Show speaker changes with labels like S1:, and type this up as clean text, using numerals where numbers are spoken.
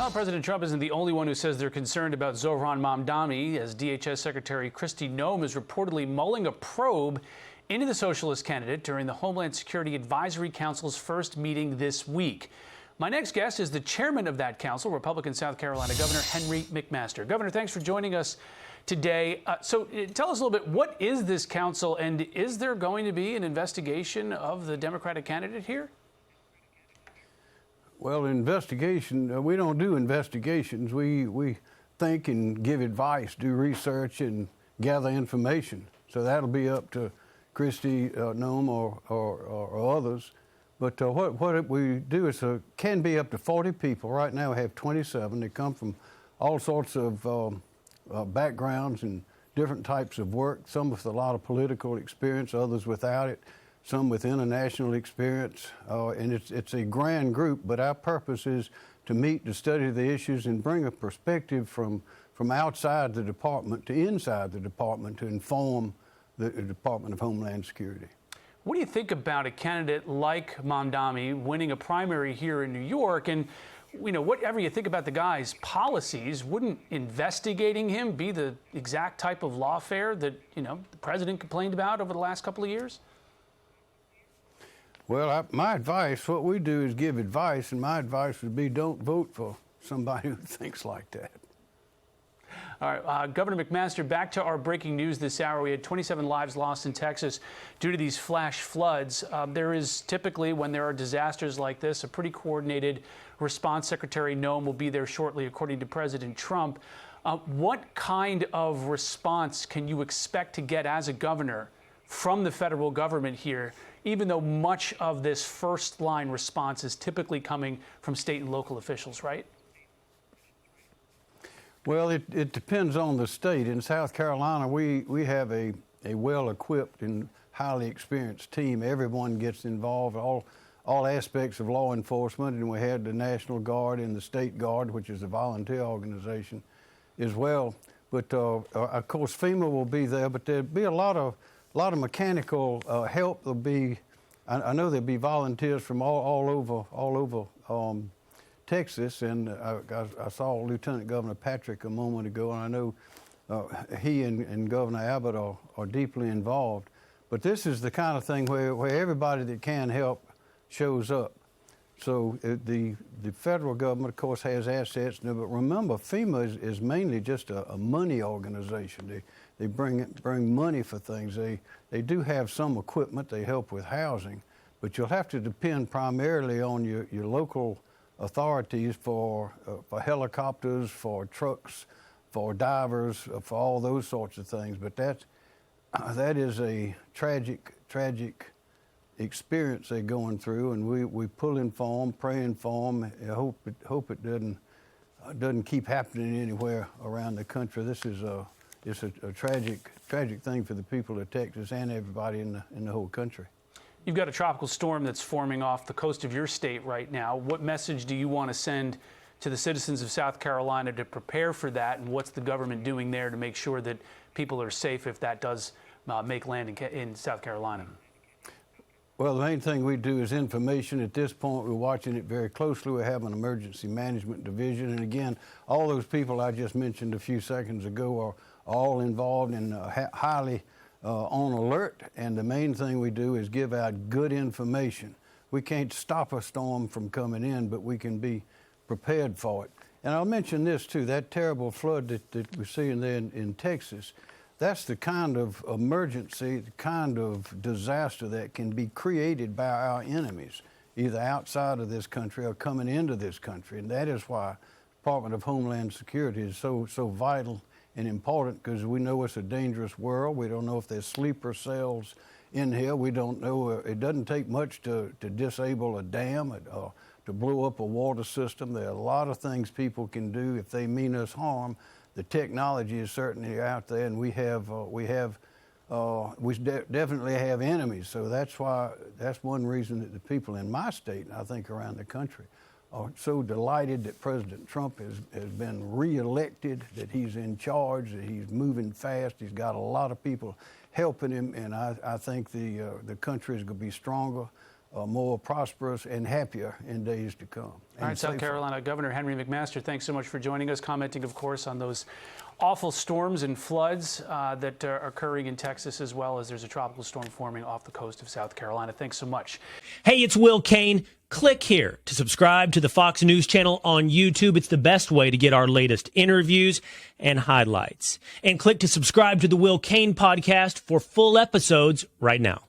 S1: Well, President Trump isn't the only one who says they're concerned about Zohran Mamdani, as DHS Secretary Kristi Noem is reportedly mulling a probe into the socialist candidate during the Homeland Security Advisory Council's first meeting this week. My next guest is the chairman of that council, Republican South Carolina Governor Henry McMaster. Governor, thanks for joining us today. So tell us a little bit, what is this council, and is there going to be an investigation of the Democratic candidate here?
S2: Well, investigation, we don't do investigations. We think and give advice, do research, and gather information. So that'll be up to Kristi Noem or others. But what we do is can be up to 40 people. Right now we have 27. They come from all sorts of backgrounds and different types of work, some with a lot of political experience, others without it, some with international experience, and it's a grand group, but our purpose is to meet, to study the issues, and bring a perspective from outside the department to inside the department to inform the Department of Homeland Security.
S1: What do you think about a candidate like Mamdani winning a primary here in New York? And, you know, whatever you think about the guy's policies, wouldn't investigating him be the exact type of lawfare that, you know, the president complained about over the last couple of years?
S2: Well, my advice, what we do is give advice, and my advice would be don't vote for somebody who thinks like that.
S1: All right, Governor McMaster, back to our breaking news this hour. We had 27 lives lost in Texas due to these flash floods. There is typically, when there are disasters like this, a pretty coordinated response. Secretary Noem will be there shortly, according to President Trump. What kind of response can you expect to get as a governor from the federal government here, even though much of this first-line response is typically coming from state and local officials, right?
S2: Well, it depends on the state. In South Carolina, we have a well-equipped and highly experienced team. Everyone gets involved, all aspects of law enforcement, and we had the National Guard and the State Guard, which is a volunteer organization as well. But of course, FEMA will be there, but there'll be a lot of mechanical help. There'll be, I know there'll be volunteers from all over Texas, and I saw Lieutenant Governor Patrick a moment ago, and I know he and Governor Abbott are deeply involved. But this is the kind of thing where everybody that can help shows up. So the federal government, of course, has assets, but remember, FEMA is mainly just a money organization. They bring money for things. They do have some equipment. They help with housing, but you'll have to depend primarily on your local authorities for helicopters, for trucks, for divers, for all those sorts of things. But that is a tragic experience they're going through, and we pulling for them, praying for them. I hope it doesn't keep happening anywhere around the country. This is it's a tragic thing for the people of Texas and everybody in the whole country.
S1: You've got a tropical storm that's forming off the coast of your state right now. What message do you want to send to the citizens of South Carolina to prepare for that, and what's the government doing there to make sure that people are safe if that does make land in South Carolina?
S2: Well, the main thing we do is information. At this point, we're watching it very closely. We have an emergency management division, and again, all those people I just mentioned a few seconds ago are all involved and highly on alert, and the main thing we do is give out good information. We can't stop a storm from coming in, but we can be prepared for it. And I'll mention this too, that terrible flood that we're seeing there in Texas, that's the kind of emergency, the kind of disaster that can be created by our enemies, either outside of this country or coming into this country. And that is why the Department of Homeland Security is so vital and important, because we know it's a dangerous world. We don't know if there's sleeper cells in here. We don't know. It doesn't take much to disable a dam, to blow up a water system. There are a lot of things people can do if they mean us harm. The technology is certainly out there, and we definitely have enemies. So that's one reason that the people in my state, and I think around the country, are so delighted that President Trump has been reelected, that he's in charge, that he's moving fast. He's got a lot of people helping him, and I think the country is going to be stronger more prosperous and happier in days to come.
S1: All right, South Carolina Governor Henry McMaster, thanks so much for joining us, commenting, of course, on those awful storms and floods that are occurring in Texas, as well as there's a tropical storm forming off the coast of South Carolina. Thanks so much.
S3: Hey, it's Will Kane. Click here to subscribe to the Fox News channel on YouTube. It's the best way to get our latest interviews and highlights. And click to subscribe to the Will Kane podcast for full episodes right now.